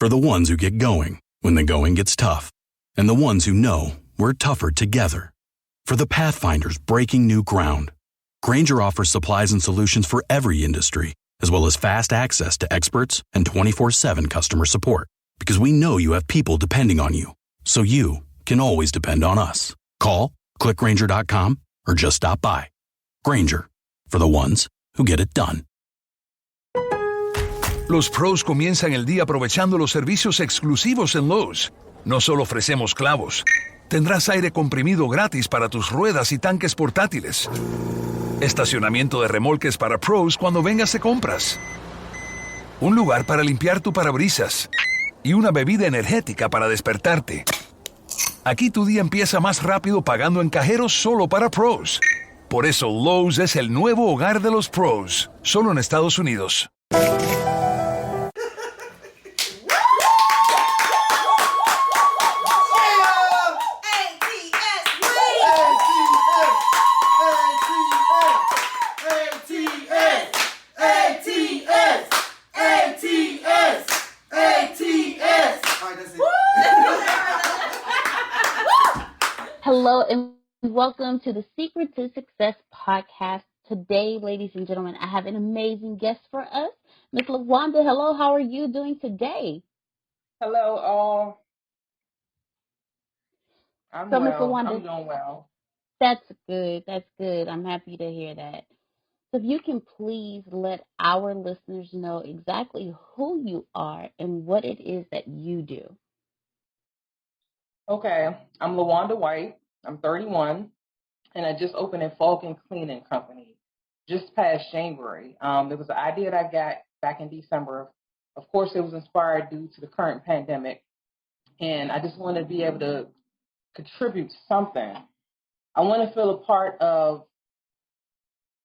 For the ones who get going when the going gets tough. And the ones who know we're tougher together. For the Pathfinders breaking new ground. Grainger offers supplies and solutions for every industry, as well as fast access to experts and 24/7 customer support. Because we know you have people depending on you. So you can always depend on us. Call, click Grainger.com, or just stop by. Grainger, for the ones who get it done. Los pros comienzan el día aprovechando los servicios exclusivos en Lowe's. No solo ofrecemos clavos. Tendrás aire comprimido gratis para tus ruedas y tanques portátiles. Estacionamiento de remolques para pros cuando vengas de compras. Un lugar para limpiar tu parabrisas. Y una bebida energética para despertarte. Aquí tu día empieza más rápido pagando en cajeros solo para pros. Por eso Lowe's es el nuevo hogar de los pros. Solo en Estados Unidos. Hello and welcome to the Secret to Success podcast. Today, ladies and gentlemen, I have an amazing guest for us, Miss LaWanda. Hello, how are you doing today? Hello, all. I'm So, Miss well. LaWanda, I'm doing well. That's good. That's good. I'm happy to hear that. So, if you can please let our listeners know exactly who you are and what it is that you do. Okay, I'm LaWanda White. I'm 31, and I just opened a fog and cleaning company just past January. It was an idea that I got back in December. Of course, it was inspired due to the current pandemic, and I just want to be able to contribute something. I want to feel a part of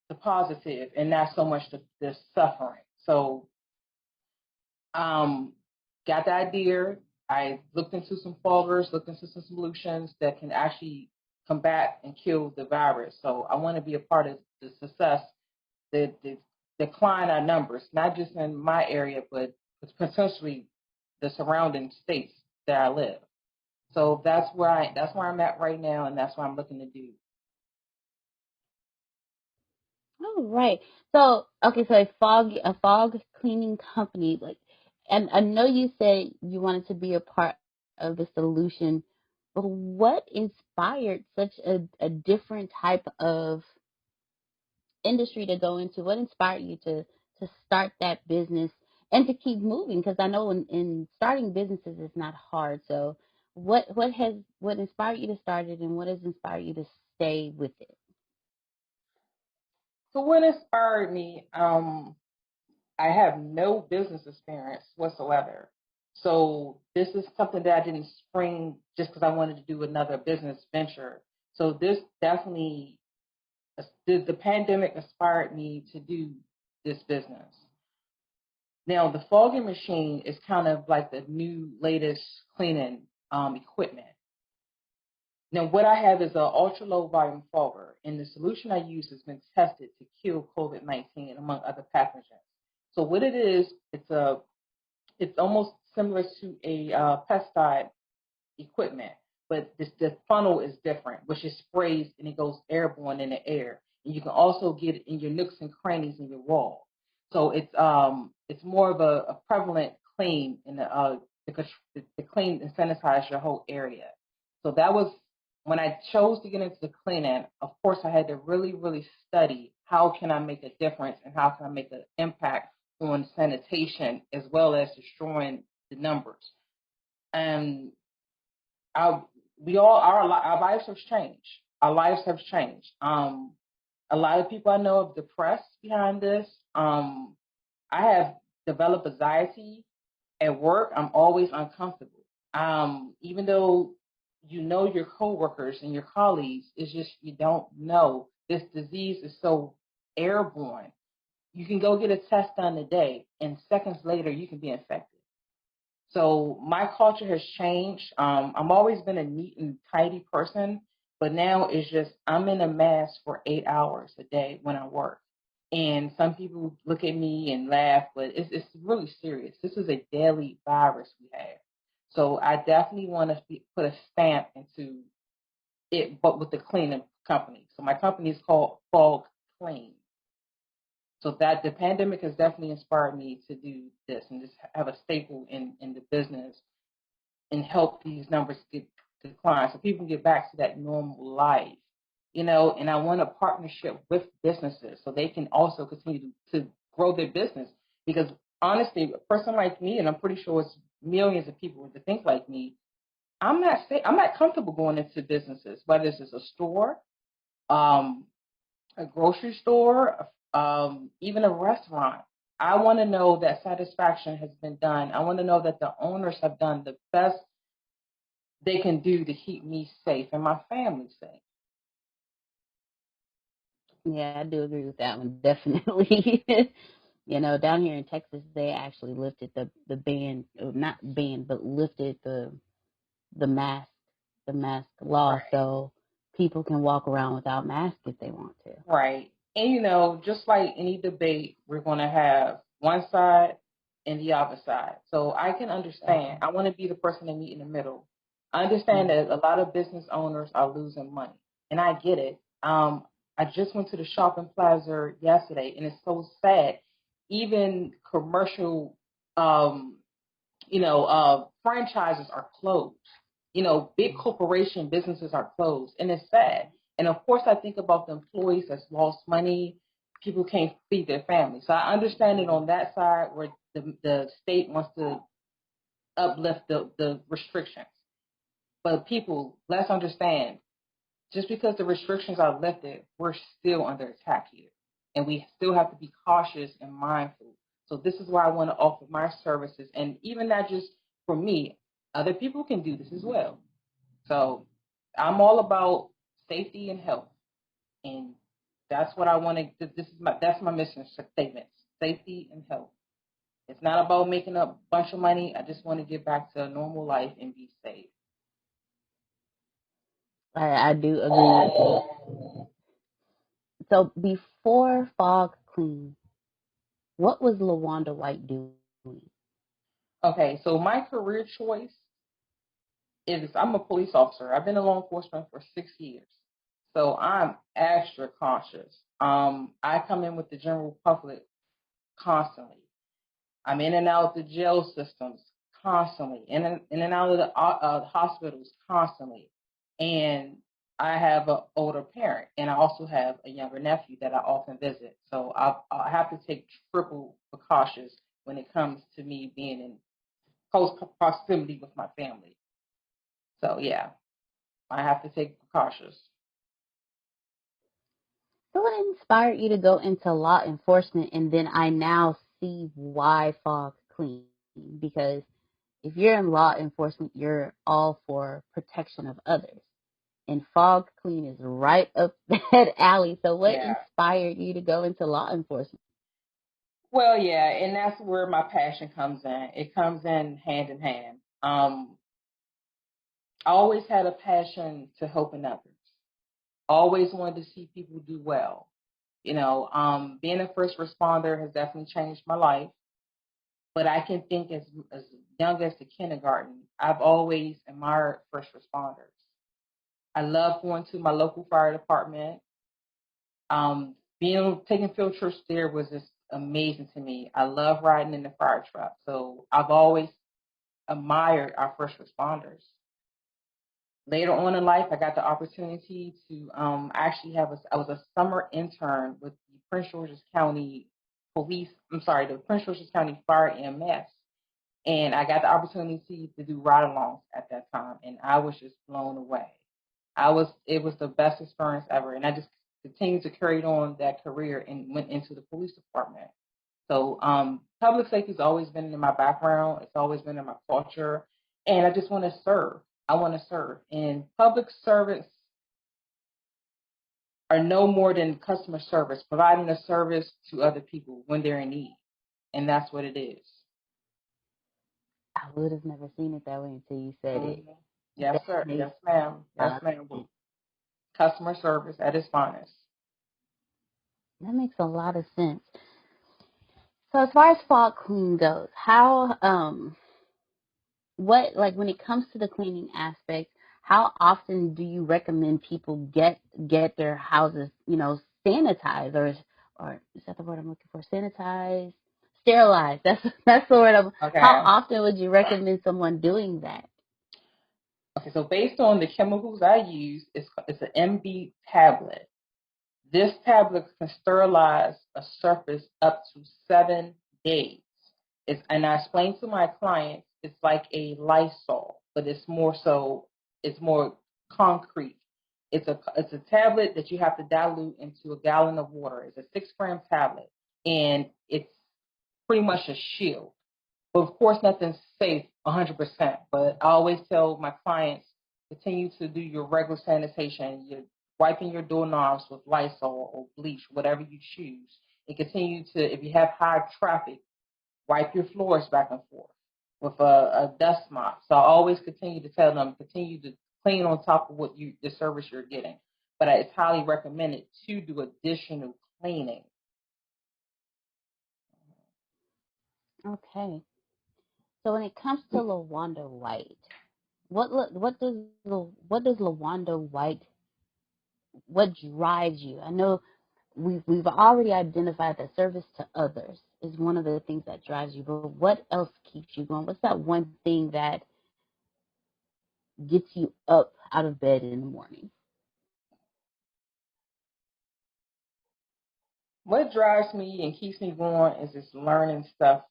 the positive and not so much the suffering. So, got the idea. I looked into some foggers, looked into some solutions that can actually combat and kill the virus. So I want to be a part of the success that decline our numbers, not just in my area, but potentially the surrounding states that I live. So that's where I'm at right now, and that's what I'm looking to do. All right. So, okay, so a fog cleaning company, and I know you said you wanted to be a part of the solution, but what inspired such a different type of industry to go into? What inspired you to start that business and to keep moving? Because I know in starting businesses is not hard. So, what inspired you to start it, and what has inspired you to stay with it? So what inspired me? I have no business experience whatsoever. So this is something that I didn't spring just because I wanted to do another business venture. So this definitely, the pandemic inspired me to do this business. Now, the fogging machine is kind of like the new latest cleaning equipment. Now, what I have is an ultra-low volume fogger, and the solution I use has been tested to kill COVID-19 among other pathogens. So what it is, it's almost similar to a pesticide equipment, but the funnel is different, which is sprays and it goes airborne in the air. And you can also get it in your nooks and crannies in your wall. So it's more of a prevalent clean in the clean and sanitize your whole area. So that was when I chose to get into the cleaning. Of course, I had to really, really study how can I make a difference and how can I make an impact on sanitation as well as destroying the numbers. And our lives have changed. Our lives have changed. A lot of people I know are depressed behind this. I have developed anxiety at work. I'm always uncomfortable. Even though you know your coworkers and your colleagues, it's just you don't know. This disease is so airborne. You can go get a test done today, and seconds later you can be infected. So my culture has changed. I've always been a neat and tidy person, but now it's just I'm in a mask for 8 hours a day when I work. And some people look at me and laugh, but it's really serious. This is a deadly virus we have. So I definitely want to put a stamp into it, but with the cleaning company. So my company is called Fog Clean. So that the pandemic has definitely inspired me to do this and just have a staple in the business and help these numbers get decline so people can get back to that normal life. And I want a partnership with businesses so they can also continue to grow their business. Because honestly, a person like me, and I'm pretty sure it's millions of people that think like me, I'm not comfortable going into businesses, whether it's a store, um, a grocery store, even a restaurant. I want to know that satisfaction has been done. I want to know that the owners have done the best they can do to keep me safe and my family safe. Yeah, I do agree with that one, definitely. Down here in Texas, they actually lifted the ban, not ban, but lifted the mask the mask law, Right. so people can walk around without masks if they want to. Right. And just like any debate, we're going to have one side and the other side. So I can understand. I want to be the person that meet in the middle. I understand that a lot of business owners are losing money, and I get it. I just went to the shopping plaza yesterday, and it's so sad. Even commercial, um, franchises are closed. Big corporation businesses are closed, and it's sad. And of course, I think about the employees that's lost money. People can't feed their families. So I understand it on that side where the state wants to uplift the restrictions. But people, let's understand, just because the restrictions are lifted, we're still under attack here. And we still have to be cautious and mindful. So this is why I want to offer my services. And even not just for me, other people can do this as well. So I'm all about safety and health. And that's what I want to, that's my mission statement, safety and health. It's not about making a bunch of money. I just want to get back to a normal life and be safe. I do agree with you. So before Fog Clean, what was LaWanda White doing? Okay, so my career choice is I'm a police officer. I've been in law enforcement for 6 years. So I'm extra cautious. I come in with the general public constantly. I'm in and out of the jail systems constantly, in and out of the hospitals constantly. And I have an older parent, and I also have a younger nephew that I often visit. So I have to take triple precautions when it comes to me being in close proximity with my family. So yeah, I have to take precautions. So what inspired you to go into law enforcement? And then I now see why Fog Clean. Because if you're in law enforcement, you're all for protection of others. And Fog Clean is right up that alley. So what Yeah. inspired you to go into law enforcement? Well, yeah, and that's where my passion comes in. It comes in hand. I always had a passion to helping others. Always wanted to see people do well. Being a first responder has definitely changed my life. But I can think as young as the kindergarten, I've always admired first responders. I love going to my local fire department. Being taking field trips there was just amazing to me. I love riding in the fire truck. So I've always admired our first responders. Later on in life, I got the opportunity to actually I was a summer intern with the Prince George's County Police. I'm sorry, the Prince George's County Fire EMS, and I got the opportunity to do ride-alongs at that time, and I was just blown away. It was the best experience ever, and I just continued to carry on that career and went into the police department. So public safety has always been in my background. It's always been in my culture, and I just want to serve. I want to serve, and public servants are no more than customer service, providing a service to other people when they're in need, and that's what it is. I would have never seen it that way until you said it. Mhm. Yes, That sir. makes Yes, ma'am. a Yes, lot of ma'am. sense. Customer service at its finest. That makes a lot of sense. So as far as fog cleaning goes, how what like when it comes to the cleaning aspect, how often do you recommend people get their houses, sanitized, or is that the word I'm looking for? Sanitized, sterilized. That's the word. How Okay. often would you recommend someone doing that? Okay. So based on the chemicals I use, it's an MB tablet. This tablet can sterilize a surface up to 7 days. And I explain to my clients, it's like a Lysol, but it's more concrete. It's a tablet that you have to dilute into a gallon of water. It's a 6 gram tablet, and it's pretty much a shield. But of course, nothing's safe 100%. But I always tell my clients, continue to do your regular sanitation. You're wiping your doorknobs with Lysol or bleach, whatever you choose. And continue to, if you have high traffic, wipe your floors back and forth with a dust mop. So I always continue to tell them, continue to clean on top of the service you're getting. But it's highly recommended to do additional cleaning. Okay. So when it comes to LaWanda White, what does LaWanda White, what drives you? I know we've already identified that service to others is one of the things that drives you, but what else keeps you going? What's that one thing that gets you up out of bed in the morning? What drives me and keeps me going is just learning stuff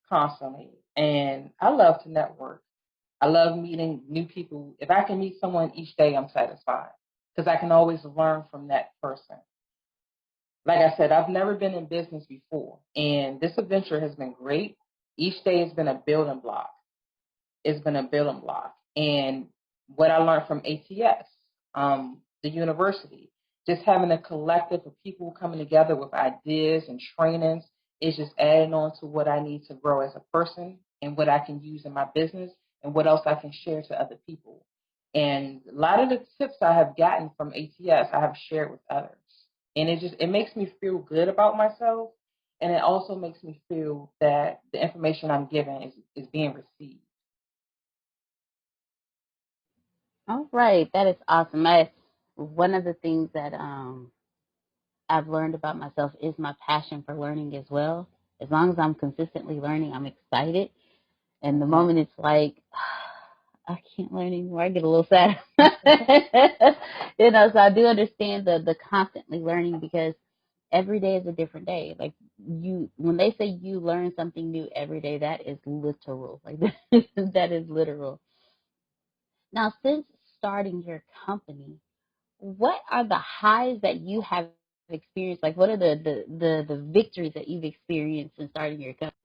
constantly. And I love to network. I love meeting new people. If I can meet someone each day, I'm satisfied because I can always learn from that person. Like I said, I've never been in business before, and this adventure has been great. Each day has been a building block. It's been a building block. And what I learned from ATS, the university, just having a collective of people coming together with ideas and trainings is just adding on to what I need to grow as a person and what I can use in my business and what else I can share to other people. And a lot of the tips I have gotten from ATS, I have shared with others. And it makes me feel good about myself. And it also makes me feel that the information I'm giving is being received. All right, that is awesome. One of the things that I've learned about myself is my passion for learning as well. As long as I'm consistently learning, I'm excited. And the Mhm. moment it's like, I can't learn anymore, I get a little sad. So I do understand the constantly learning because every day is a different day. Like when they say you learn something new every day, that is literal. Like that is literal. Now, since starting your company, what are the highs that you have experienced? Like, what are the victories that you've experienced in starting your company?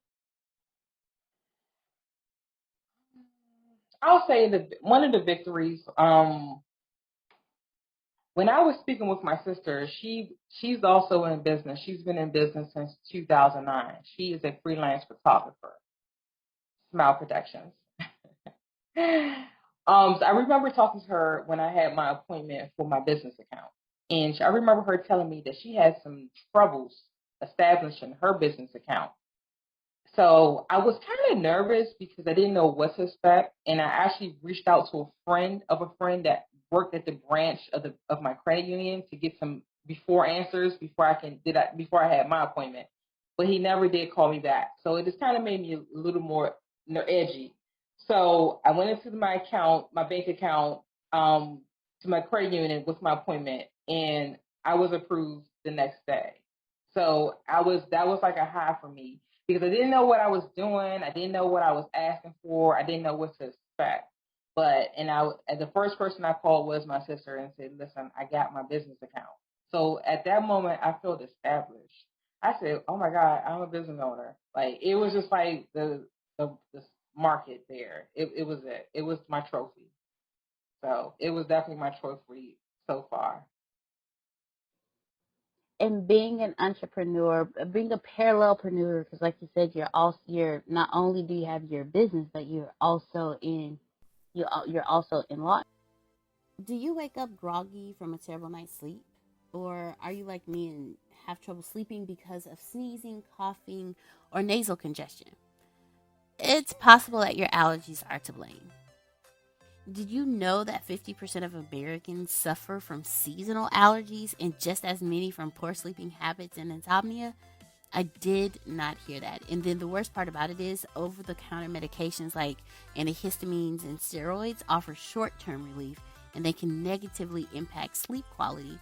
I'll say that one of the victories, when I was speaking with my sister, she's also in business. She's been in business since 2009. She is a freelance photographer, Smile Productions. So I remember talking to her when I had my appointment for my business account, and I remember her telling me that she had some troubles establishing her business account. So I was kind of nervous because I didn't know what to expect, and I actually reached out to a friend that worked at the branch of my credit union to get some before answers before I had my appointment. But he never did call me back, so it just kind of made me a little more edgy. So I went into my bank account, to my credit union with my appointment, and I was approved the next day. So that was like a high for me because I didn't know what I was doing. I didn't know what I was asking for. I didn't know what to expect. And the first person I called was my sister and said, "Listen, I got my business account." So at that moment, I felt established. I said, "Oh my God, I'm a business owner." Like it was just like the market there. It was it. It was my trophy. So it was definitely my trophy so far. And being an entrepreneur, being a parallelpreneur, because like you said, you're not only do you have your business, but you're also in law. Do you wake up groggy from a terrible night's sleep? Or are you like me and have trouble sleeping because of sneezing, coughing, or nasal congestion? It's possible that your allergies are to blame. Did you know that 50% of Americans suffer from seasonal allergies and just as many from poor sleeping habits and insomnia? I did not hear that. And then the worst part about it is over the counter medications like antihistamines and steroids offer short term relief and they can negatively impact sleep quality.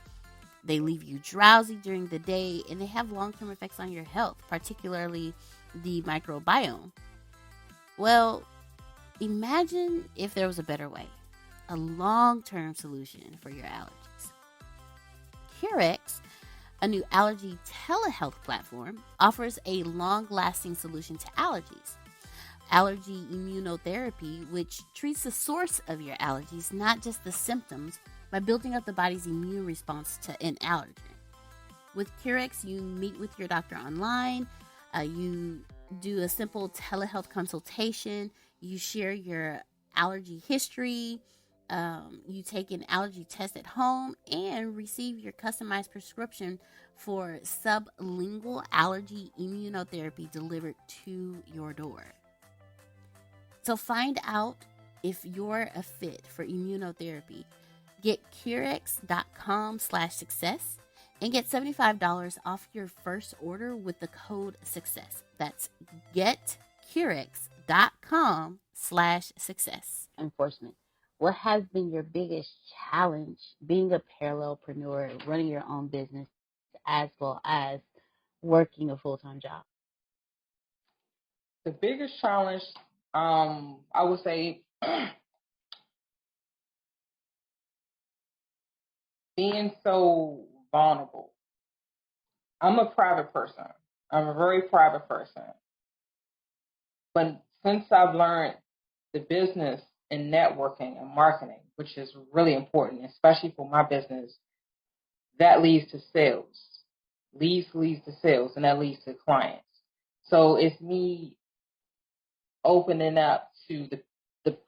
They leave you drowsy during the day and they have long term effects on your health, particularly the microbiome. Well, imagine if there was a better way, a long term solution for your allergies. Curex, a new allergy telehealth platform, offers a long lasting solution to allergies. Allergy immunotherapy, which treats the source of your allergies, not just the symptoms, by building up the body's immune response to an allergen. With Curex, you meet with your doctor online, you do a simple telehealth consultation, you share your allergy history, you take an allergy test at home, and receive your customized prescription for sublingual allergy immunotherapy delivered to your door. So find out if you're a fit for immunotherapy. Get Curex.com/success and get $75 off your first order with the code SUCCESS. That's getcurex.com/success. Enforcement. What has been your biggest challenge being a parallelpreneur, running your own business, as well as working a full-time job? The biggest challenge, I would say, being so vulnerable. I'm a private person. I'm a very private person. But since I've learned the business and networking and marketing, which is really important, especially for my business, that leads to sales. Leads to sales, and that leads to clients. So it's me opening up to the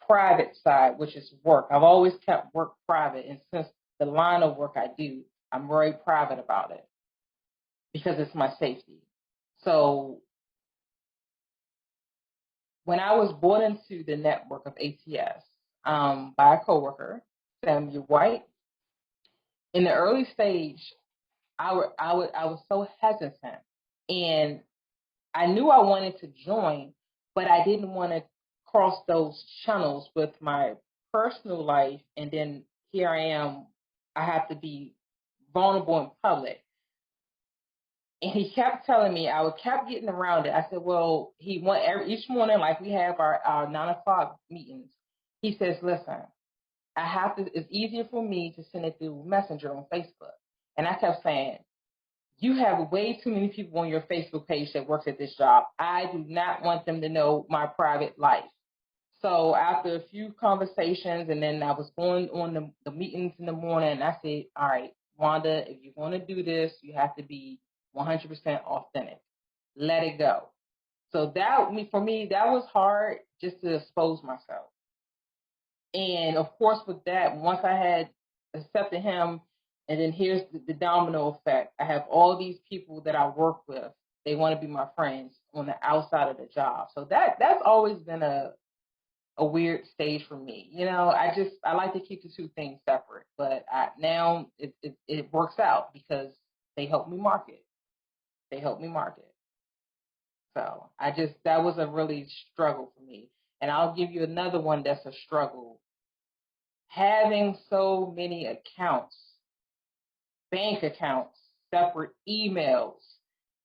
private side, which is work. I've always kept work private, and since the line of work I do, I'm very private about it because it's my safety. So when I was brought into the network of ATS by a coworker, Samuel White, in the early stage, I was so hesitant, and I knew I wanted to join, but I didn't want to cross those channels with my personal life, and then here I am, I have to be vulnerable in public. And he kept telling me, I kept getting around it. I said, well, each morning, like we have our 9 o'clock meetings, he says, listen, it's easier for me to send it through Messenger on Facebook. And I kept saying, you have way too many people on your Facebook page that works at this job. I do not want them to know my private life. So after a few conversations, and then I was going on the meetings in the morning, and I said, all right, Wanda, if you're going to do this, you have to be 100% authentic. Let it go. So for me, that was hard, just to expose myself. And of course, with that, once I had accepted him, and then here's the domino effect. I have all these people that I work with. They want to be my friends on the outside of the job. So that's always been a weird stage for me. You know, I like to keep the two things separate, but now it works out because they help me market. So that was a really struggle for me. And I'll give you another one that's a struggle. Having so many accounts, bank accounts, separate emails,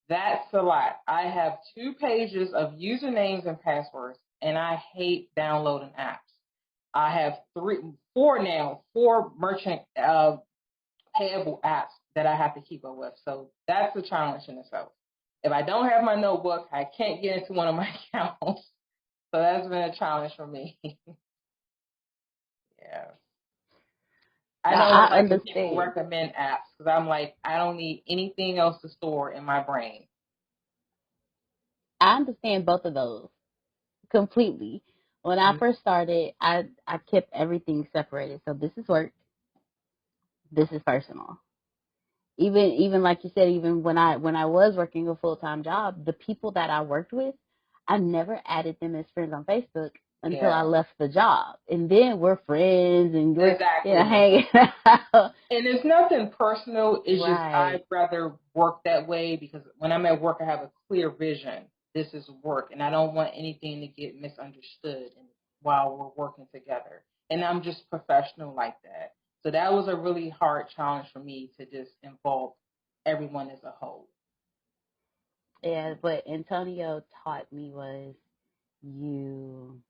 that's a lot. I have 2 pages of usernames and passwords, and I hate downloading apps. I have 4 merchant payable apps that I have to keep up with. So that's a challenge in itself. If I don't have my notebook, I can't get into one of my accounts. So that's been a challenge for me. Yeah. I Now, don't I like when people understand. recommend apps because I'm like, I don't need anything else to store in my brain. I understand both of those completely. When I first started, I kept everything separated. So this is work, this is personal. even like you said, even when I was working a full-time job, the people that I worked with, I never added them as friends on Facebook until I Yeah, left the job, and then we're friends and we're exactly. hanging out. And it's nothing personal. It's just Right. I'd rather work that way because when I'm at work, I have a clear vision. This is work, and I don't want anything to get misunderstood while we're working together. And I'm just professional like that. So that was a really hard challenge for me to just involve everyone as a whole. Yeah, what Antonio taught me was you,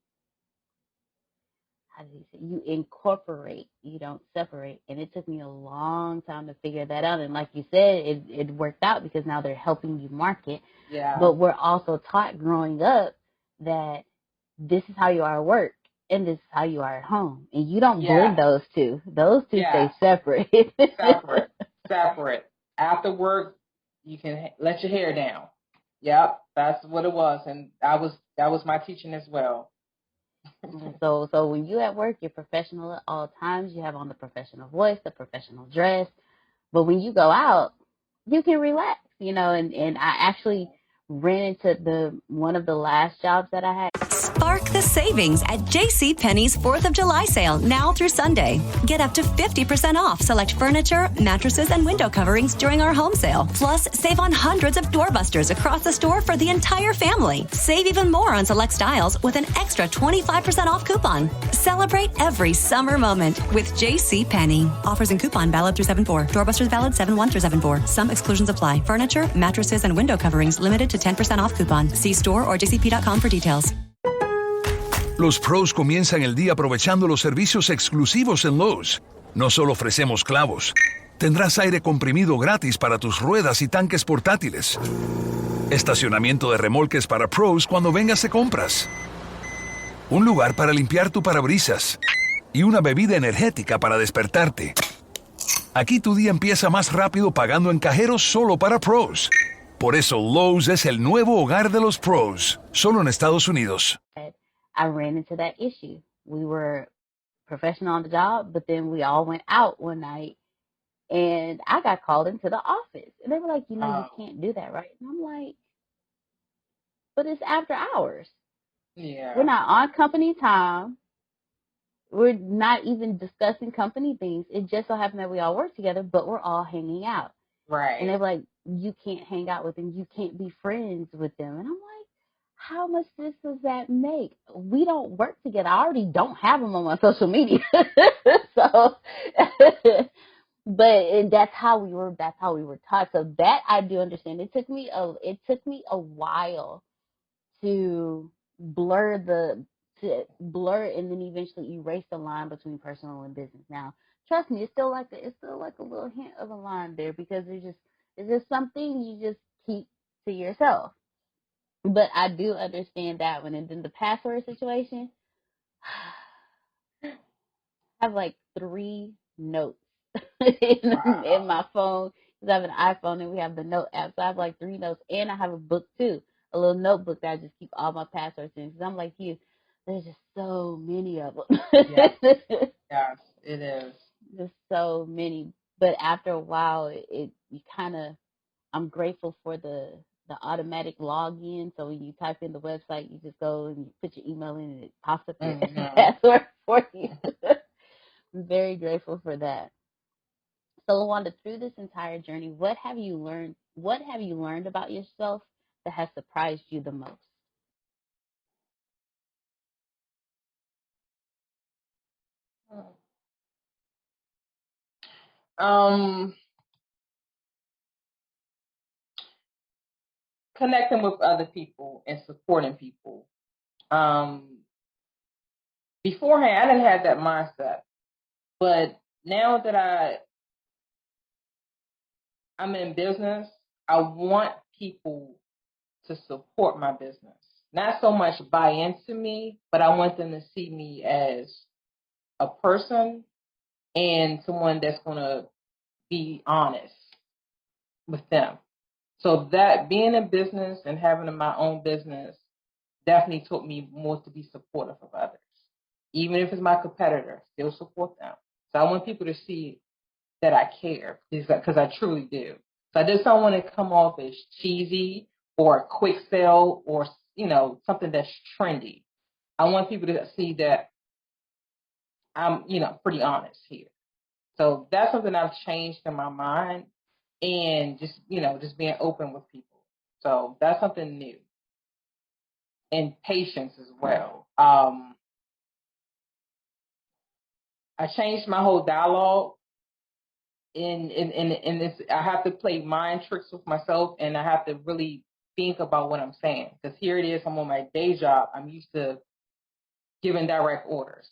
how did he say, you incorporate, you don't separate. And it took me a long time to figure that out. And like you said, it worked out because now they're helping you market. Yeah, But we're also taught growing up that this is how you are at work and this is how you are at home. And you don't blend yeah, those two. Those two yeah. stay separate. Separate, separate. After work, you can let your hair down. Yep, that's what it was, and that was my teaching as well. So when you at work, you're professional at all times. You have on the professional voice, the professional dress. But when you go out, you can relax, and I actually ran into the one of the last jobs that I had. Spark the savings at JCPenney's 4th of July sale now through Sunday. Get up to 50% off select furniture, mattresses, and window coverings during our home sale. Plus, save on hundreds of doorbusters across the store for the entire family. Save even more on select styles with an extra 25% off coupon. Celebrate every summer moment with JCPenney. Offers and coupon valid through 7/4. Doorbusters valid 7/1 through 7/4. Some exclusions apply. Furniture, mattresses, and window coverings limited to 10% off coupon. See store or jcp.com for details. Los pros comienzan el día aprovechando los servicios exclusivos en Lowe's. No solo ofrecemos clavos, tendrás aire comprimido gratis para tus ruedas y tanques portátiles, estacionamiento de remolques para pros cuando vengas de compras, un lugar para limpiar tu parabrisas y una bebida energética para despertarte. Aquí tu día empieza más rápido pagando en cajeros solo para pros. Por eso Lowe's es el nuevo hogar de los pros, solo en Estados Unidos. I ran into that issue. We were professional on the job, but then we all went out one night and I got called into the office. And they were like, you can't do that, right? And I'm like, but it's after hours. Yeah, We're not on company time. We're not even discussing company things. It just so happened that we all work together, but we're all hanging out. And they right. were like, you can't hang out with them. You can't be friends with them. And I'm like, how much sense does that make? We don't work together. I already don't have them on my social media. So, but that's how we were. That's how we were taught. So that I do understand. It took me a while to blur and then eventually erase the line between personal and business. Now, trust me, it's still like a little hint of a line there because it's just some things you just keep to yourself. But I do understand that one. And then the password situation, I have like 3 notes in Wow. my phone because I have an iPhone and we have the note app. So I have like 3 notes and I have a book too, a little notebook that I just keep all my passwords in because I'm like you. There's just so many of them. Yes, yes, it is. Just so many. But after a while, you kind of I'm grateful for the automatic login. So when you type in the website, you just go and you put your email in and it pops up your Hmm. password for you. I'm very grateful for that. So LaWanda, through this entire journey, what have you learned? What have you learned about yourself that has surprised you the most? Um, Connecting with other people and supporting people. Um, Beforehand, I didn't have that mindset, but now that I'm in business, I want people to support my business. Not so much buy into me, but I want them to see me as a person and someone that's going to be honest with them. So that being in business and having my own business definitely taught me more to be supportive of others. Even if it's my competitor, still support them. So I want people to see that I care, because I truly do. So I just don't want to come off as cheesy or a quick sell or, something that's trendy. I want people to see that I'm, pretty honest here. So that's something I've changed in my mind, and just being open with people. So that's something new. And patience as well. I changed my whole dialogue. In this, I have to play mind tricks with myself, and I have to really think about what I'm saying. Because here it is, I'm on my day job. I'm used to giving direct orders.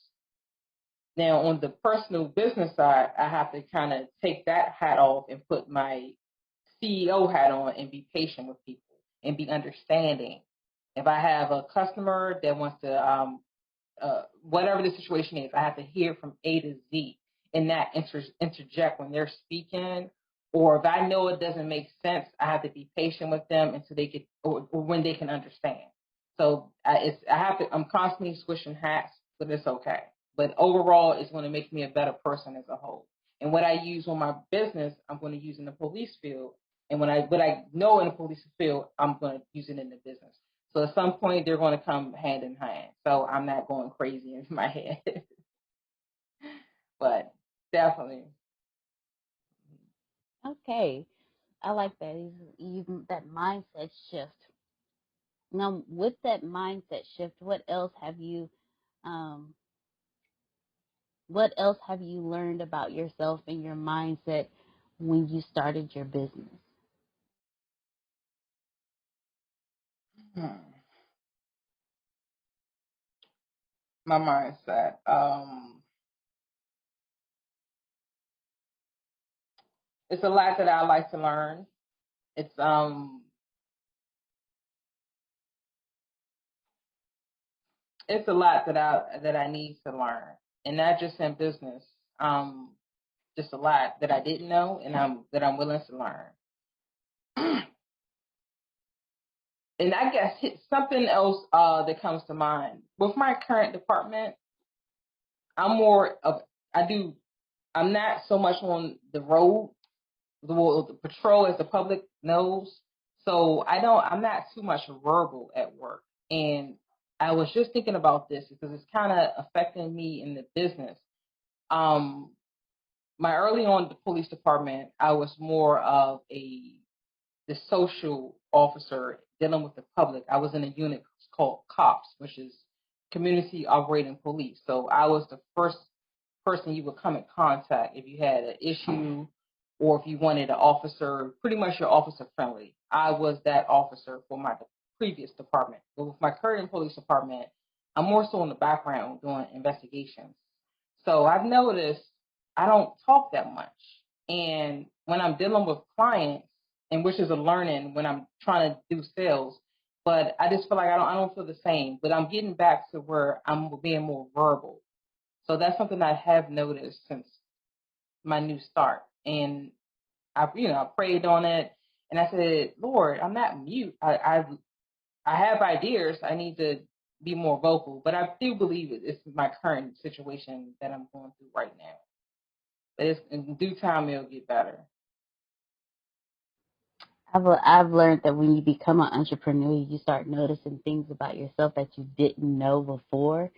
Now, on the personal business side, I have to kind of take that hat off and put my CEO hat on and be patient with people and be understanding. If I have a customer that wants to, whatever the situation is, I have to hear from A to Z and not interject when they're speaking. Or if I know it doesn't make sense, I have to be patient with them until they get, or when they can understand. So I'm constantly switching hats, but it's okay. But overall, it's going to make me a better person as a whole. And what I use on my business, I'm going to use in the police field. And what I know in the police field, I'm going to use it in the business. So at some point, they're going to come hand in hand. So I'm not going crazy in my head. But definitely. Okay, I like that. Even that mindset shift. Now, with that mindset shift, um, what else have you learned about yourself and your mindset when you started your business? Hmm. My mindset. It's a lot that I like to learn. It's a lot that I need to learn, and not just in business. Just a lot that I didn't know, and I'm willing to learn. And I guess something else that comes to mind with my current department. I'm more of I do. I'm not so much on the road, the patrol, as the public knows. So I'm not too much verbal at work. And I was just thinking about this because it's kind of affecting me in the business. Um, my early on the police department, I was more of the social officer dealing with the public. I was in a unit called COPS, which is Community Operating Police. So I was the first person you would come in contact if you had an issue or if you wanted an officer, pretty much your officer friendly. I was that officer for my previous department. But with my current police department, I'm more so in the background doing investigations. So I've noticed I don't talk that much. And when I'm dealing with clients, and which is a learning when I'm trying to do sales, but I just feel like I don't feel the same. But I'm getting back to where I'm being more verbal. So that's something I have noticed since my new start. And I prayed on it, and I said, Lord, I'm not mute. I have ideas. I need to be more vocal, but I do believe it's my current situation that I'm going through right now. But in due time, it'll get better. I've learned that when you become an entrepreneur, you start noticing things about yourself that you didn't know before.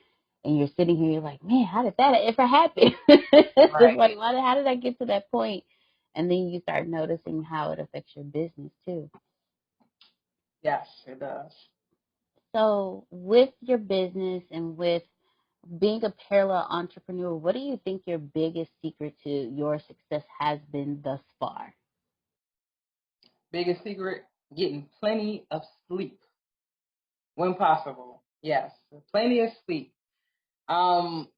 And you're sitting here, you're like, man, how did that ever happen? Just Right. like, how did I get to that point? And then you start noticing how it affects your business too. Yes, it does. So, with your business and with being a parallel entrepreneur, what do you think your biggest secret to your success has been thus far? Biggest secret: getting plenty of sleep when possible. Yes, plenty of sleep. Um,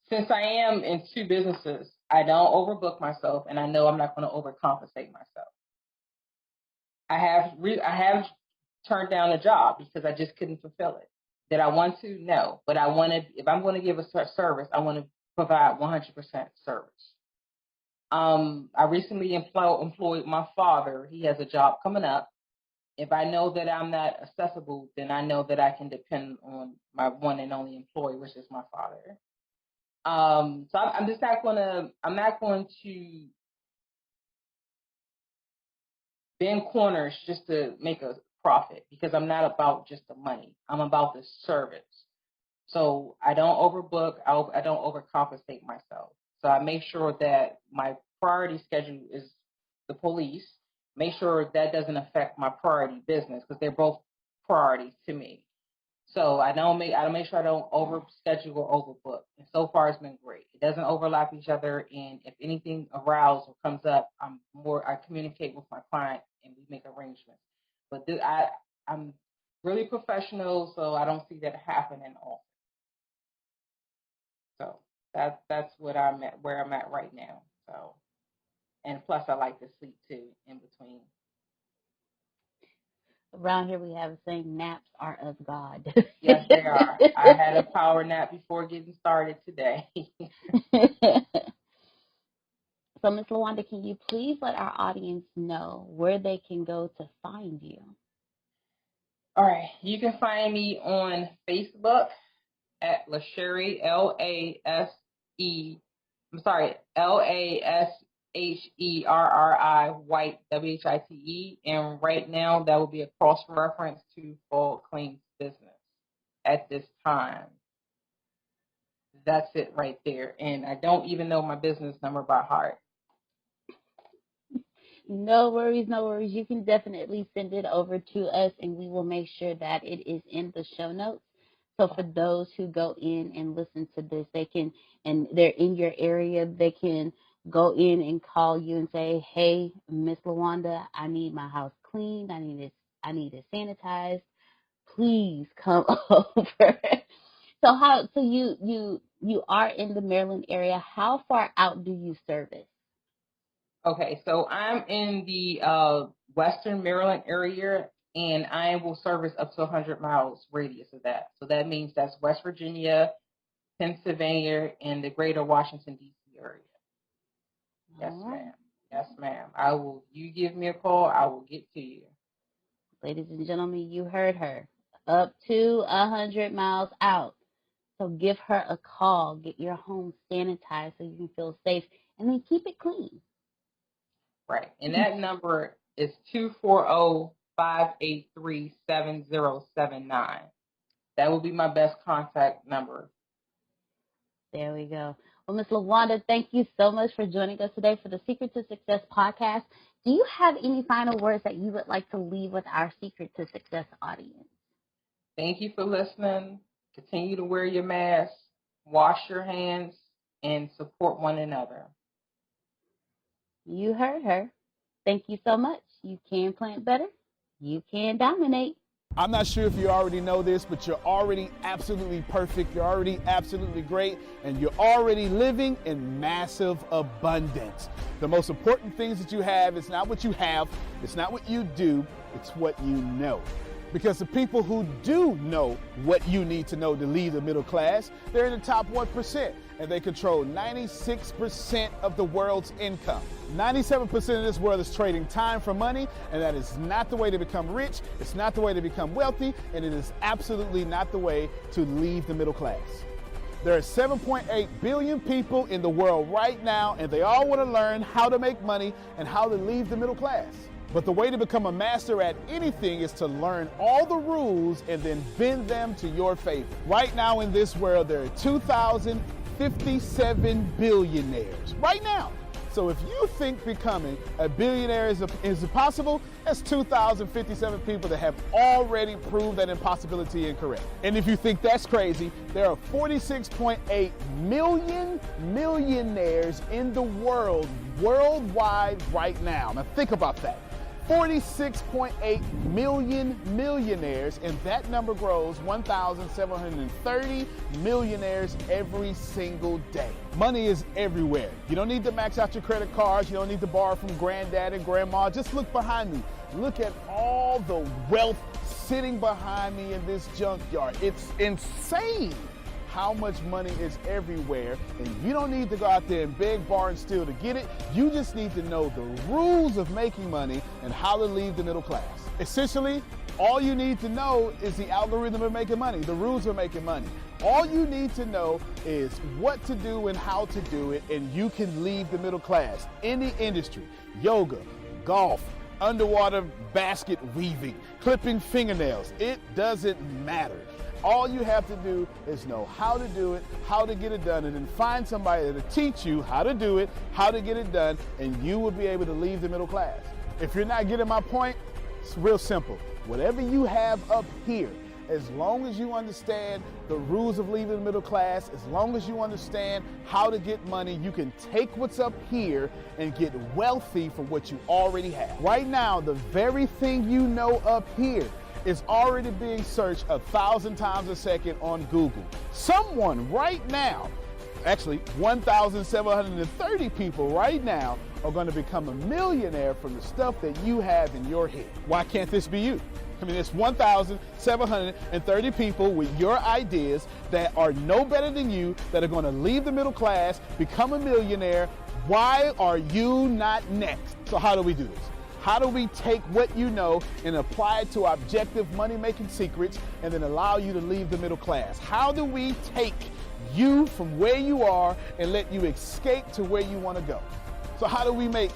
since I am in two businesses, I don't overbook myself, and I know I'm not going to overcompensate myself. I have turned down a job because I just couldn't fulfill it. Did I want to? No, but I wanted. If I'm going to give a service, I want to provide 100% service. I recently employed my father. He has a job coming up. If I know that I'm not accessible, then I know that I can depend on my one and only employee, which is my father. So I'm just not going to bend corners just to make a profit, because I'm not about just the money. I'm about the service. So I don't overbook. I don't overcompensate myself. So I make sure that my priority schedule is the police. Make sure that doesn't affect my priority business, because they're both priorities to me. So I make sure I don't overschedule or overbook. And so far, it's been great. It doesn't overlap each other. And if anything arises or comes up, I communicate with my client and we make arrangements. But I'm really professional, so I don't see that happening often. So that's where I'm at right now. So, and plus I like to sleep too in between. Around here we have a saying, naps are of God. Yes, they are. I had a power nap before getting started today. So, Ms. LaWanda, can you please let our audience know where they can go to find you? All right. You can find me on Facebook at LaSherry, LASHERRI, White, WHITE. And right now, that will be a cross-reference to Full Clean's business at this time. That's it right there. And I don't even know my business number by heart. No worries, no worries. You can definitely send it over to us, and we will make sure that it is in the show notes. So for those who go in and listen to this, they can, and they're in your area, they can go in and call you and say, hey, Miss LaWanda, I need my house cleaned. I need it sanitized. Please come over. So you are in the Maryland area. How far out do you service? Okay, so I'm in the Western Maryland area, and I will service up to 100 miles radius of that. So that means that's West Virginia, Pennsylvania, and the greater Washington, D.C. area. Yes, ma'am. Yes, ma'am. You give me a call, I will get to you. Ladies and gentlemen, you heard her. Up to 100 miles out. So give her a call. Get your home sanitized so you can feel safe, and then keep it clean. Right. And that number is 240-583-7079. That will be my best contact number. There we go. Well, Ms. LaWanda, thank you so much for joining us today for the Secret to Success podcast. Do you have any final words that you would like to leave with our Secret to Success audience? Thank you for listening. Continue to wear your mask, wash your hands, and support one another. You heard her. Thank you so much. You can plant better. You can dominate. I'm not sure if you already know this, but you're already absolutely perfect. You're already absolutely great, and you're already living in massive abundance. The most important things that you have is not what you have, it's not what you do, it's what you know. Because the people who do know what you need to know to lead the middle class, they're in the top 1%, and they control 96% of the world's income. 97% of this world is trading time for money, and that is not the way to become rich, it's not the way to become wealthy, and it is absolutely not the way to leave the middle class. There are 7.8 billion people in the world right now, and they all want to learn how to make money and how to leave the middle class. But the way to become a master at anything is to learn all the rules and then bend them to your favor. Right now in this world, there are 2,057 billionaires. Right now. So if you think becoming a billionaire is impossible, that's 2,057 people that have already proved that impossibility incorrect. And if you think that's crazy, there are 46.8 million millionaires in the world, worldwide right now. Now think about that. 46.8 million millionaires, and that number grows 1,730 millionaires every single day. Money is everywhere. You don't need to max out your credit cards. You don't need to borrow from granddad and grandma. Just look behind me. Look at all the wealth sitting behind me in this junkyard. It's insane how much money is everywhere, and you don't need to go out there and beg, borrow, and steal to get it. You just need to know the rules of making money and how to leave the middle class. Essentially, All you need to know is the algorithm of making money, the rules of making money. All you need to know is what to do and how to do it, and you can leave the middle class. Any industry, yoga, golf, underwater basket weaving, clipping fingernails, it doesn't matter. All you have to do is know how to do it, how to get it done, and then find somebody to teach you how to do it, how to get it done, and you will be able to leave the middle class. If you're not getting my point, it's real simple. Whatever you have up here, as long as you understand the rules of leaving the middle class, as long as you understand how to get money, you can take what's up here and get wealthy from what you already have. Right now, the very thing you know up here is already being searched 1,000 times a second on Google. Someone right now, actually 1,730 people right now, are going to become a millionaire from the stuff that you have in your head. Why can't this be you? I mean, it's 1,730 people with your ideas that are no better than you, that are going to leave the middle class, become a millionaire. Why are you not next? So how do we do this? How do we take what you know and apply it to objective money-making secrets and then allow you to leave the middle class? How do we take you from where you are and let you escape to where you want to go? So how do we make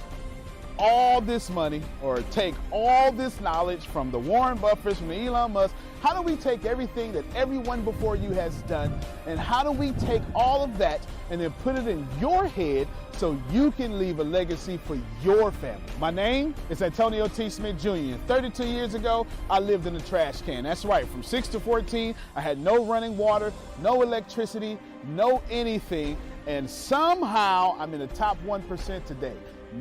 all this money, or take all this knowledge from the Warren Buffetts, from the Elon Musk? How do we take everything that everyone before you has done, and how do we take all of that and then put it in your head so you can leave a legacy for your family? My name is Antonio T. Smith Jr. 32 years ago, I lived in a trash can. That's right, from 6 to 14, I had no running water, no electricity, no anything, and somehow I'm in the top 1% today.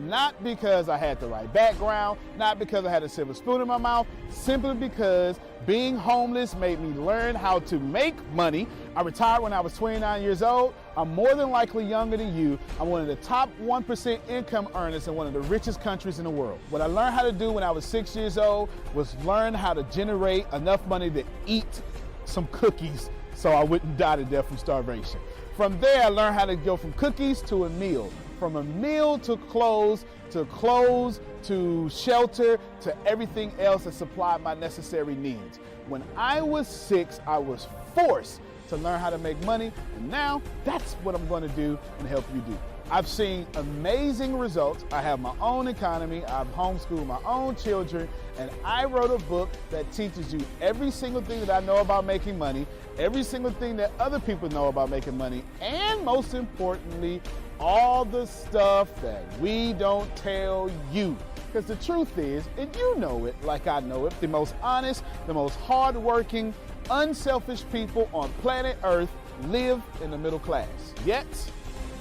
Not because I had the right background, not because I had a silver spoon in my mouth, simply because being homeless made me learn how to make money. I retired when I was 29 years old. I'm more than likely younger than you. I'm one of the top 1% income earners in one of the richest countries in the world. What I learned how to do when I was 6 years old was learn how to generate enough money to eat some cookies so I wouldn't die to death from starvation. From there, I learned how to go from cookies to a meal. From a meal to clothes to shelter to everything else that supplied my necessary needs. When I was 6, I was forced to learn how to make money, and now that's what I'm going to do and help you do. I've seen amazing results. I have my own economy, I've homeschooled my own children, and I wrote a book that teaches you every single thing that I know about making money, every single thing that other people know about making money, and most importantly, all the stuff that we don't tell you. Because the truth is, and you know it like I know it, the most honest, the most hardworking, unselfish people on planet Earth live in the middle class. Yet,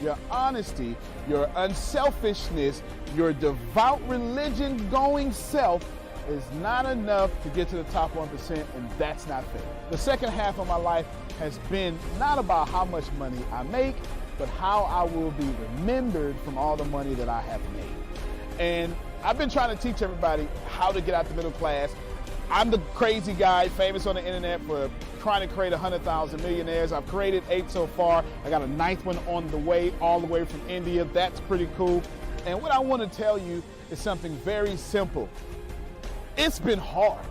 your honesty, your unselfishness, your devout religion-going self is not enough to get to the top 1%, and that's not fair. The second half of my life has been not about how much money I make, but how I will be remembered from all the money that I have made. And I've been trying to teach everybody how to get out the middle class. I'm the crazy guy famous on the internet for trying to create 100,000 millionaires. I've created 8 so far. I got a 9th one on the way, all the way from India. That's pretty cool. And what I want to tell you is something very simple. It's been hard.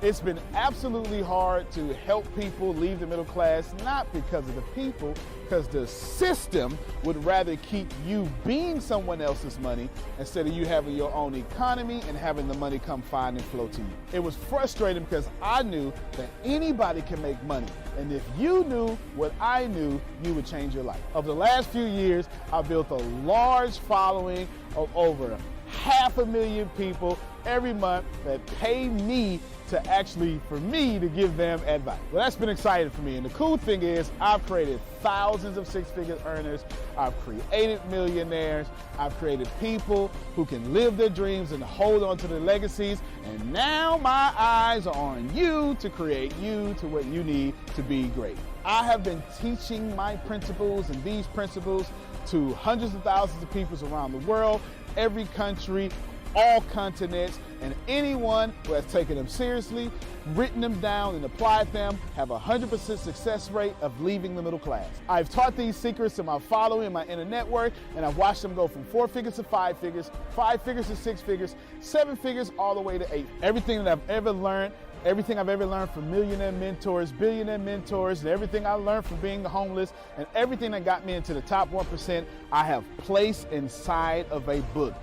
It's been absolutely hard to help people leave the middle class, not because of the people, because the system would rather keep you being someone else's money instead of you having your own economy and having the money come find and flow to you. It was frustrating because I knew that anybody can make money. And if you knew what I knew, you would change your life. Over the last few years, I've built a large following of over 500,000 people every month that pay me for me to give them advice. Well, that's been exciting for me. And the cool thing is I've created thousands of six-figure earners. I've created millionaires. I've created people who can live their dreams and hold on to their legacies. And now my eyes are on you to create you to what you need to be great. I have been teaching my principles and these principles to hundreds of thousands of people around the world, every country, all continents, and anyone who has taken them seriously, written them down, and applied them have a 100% success rate of leaving the middle class. I've taught these secrets to my following in my inner network, and I've watched them go from 4 figures to 5 figures, 5 figures to 6 figures, 7 figures, all the way to 8. Everything that I've ever learned Everything I've ever learned from millionaire mentors, billionaire mentors, and everything I learned from being homeless, and everything that got me into the top 1%, I have placed inside of a book.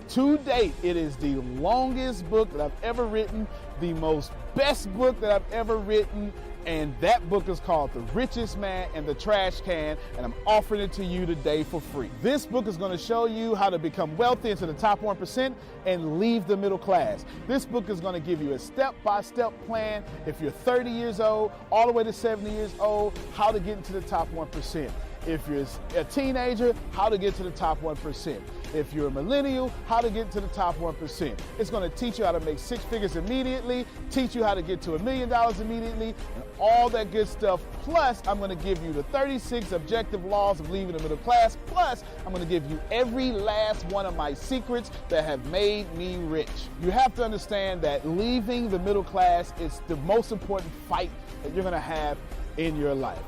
To date, it is the longest book that I've ever written, the most best book that I've ever written, and that book is called The Richest Man in the Trash Can, and I'm offering it to you today for free. This book is going to show you how to become wealthy into the top 1% and leave the middle class. This book is going to give you a step-by-step plan if you're 30 years old, all the way to 70 years old, how to get into the top 1%. If you're a teenager, how to get to the top 1%. If you're a millennial, how to get to the top 1%. It's going to teach you how to make 6 figures immediately, teach you how to get to $1 million immediately, and all that good stuff. Plus, I'm going to give you the 36 objective laws of leaving the middle class. Plus, I'm going to give you every last one of my secrets that have made me rich. You have to understand that leaving the middle class is the most important fight that you're going to have in your life.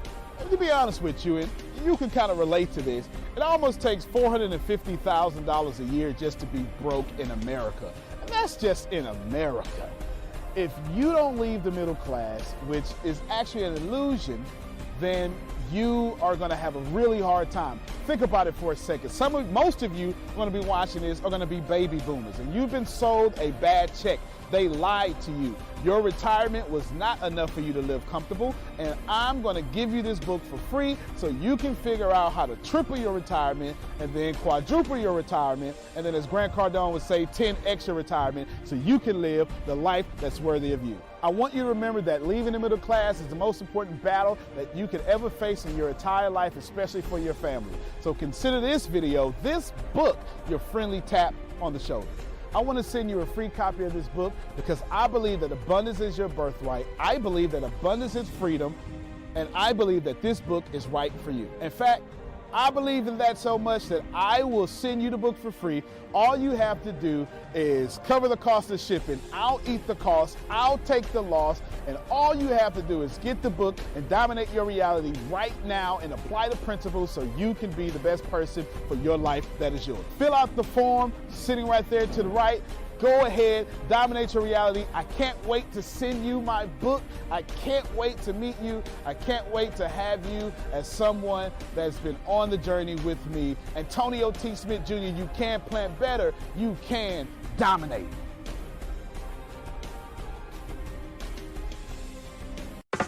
To be honest with you, and you can kind of relate to this, it almost takes $450,000 a year just to be broke in America. And that's just in America. If you don't leave the middle class, which is actually an illusion, then you are going to have a really hard time. Think about it for a second. Most of you going to be watching this are going to be baby boomers, and you've been sold a bad check. They lied to you. Your retirement was not enough for you to live comfortable, and I'm going to give you this book for free so you can figure out how to triple your retirement and then quadruple your retirement, and then, as Grant Cardone would say, 10x your retirement so you can live the life that's worthy of you. I want you to remember that leaving the middle class is the most important battle that you could ever face in your entire life, especially for your family. So consider this video, this book, your friendly tap on the shoulder. I want to send you a free copy of this book because I believe that abundance is your birthright. I believe that abundance is freedom, and I believe that this book is right for you. In fact, I believe in that so much that I will send you the book for free. All you have to do is cover the cost of shipping. I'll eat the cost. I'll take the loss. And all you have to do is get the book and dominate your reality right now and apply the principles so you can be the best person for your life that is yours. Fill out the form sitting right there to the right. Go ahead, dominate your reality. I can't wait to send you my book. I can't wait to meet you. I can't wait to have you as someone that's been on the journey with me. Antonio T. Smith Jr., you can plan better. You can dominate.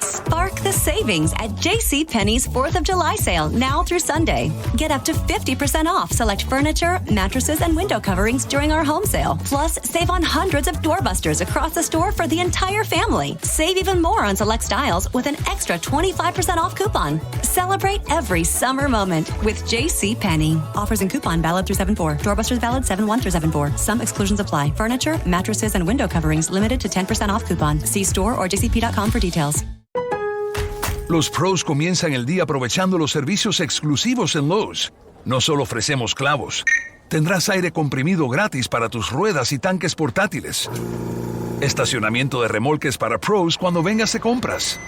Spark the savings at JCPenney's 4th of July sale now through Sunday. Get up to 50% off select furniture, mattresses, and window coverings during our home sale. Plus, save on hundreds of doorbusters across the store for the entire family. Save even more on select styles with an extra 25% off coupon. Celebrate every summer moment with JCPenney. Offers and coupon valid through 7/4. Doorbusters valid 7/1 through 7/4. Some exclusions apply. Furniture, mattresses, and window coverings limited to 10% off coupon. See store or jcp.com for details. Los pros comienzan el día aprovechando los servicios exclusivos en Lowe's. No solo ofrecemos clavos, tendrás aire comprimido gratis para tus ruedas y tanques portátiles, estacionamiento de remolques para pros cuando vengas de compras,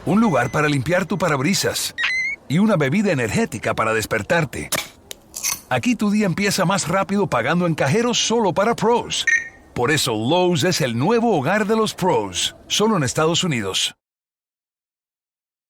un lugar para limpiar tu parabrisas y una bebida energética para despertarte. Aquí tu día empieza más rápido pagando en cajeros solo para pros. Por eso Lowe's es el nuevo hogar de los pros, solo en Estados Unidos.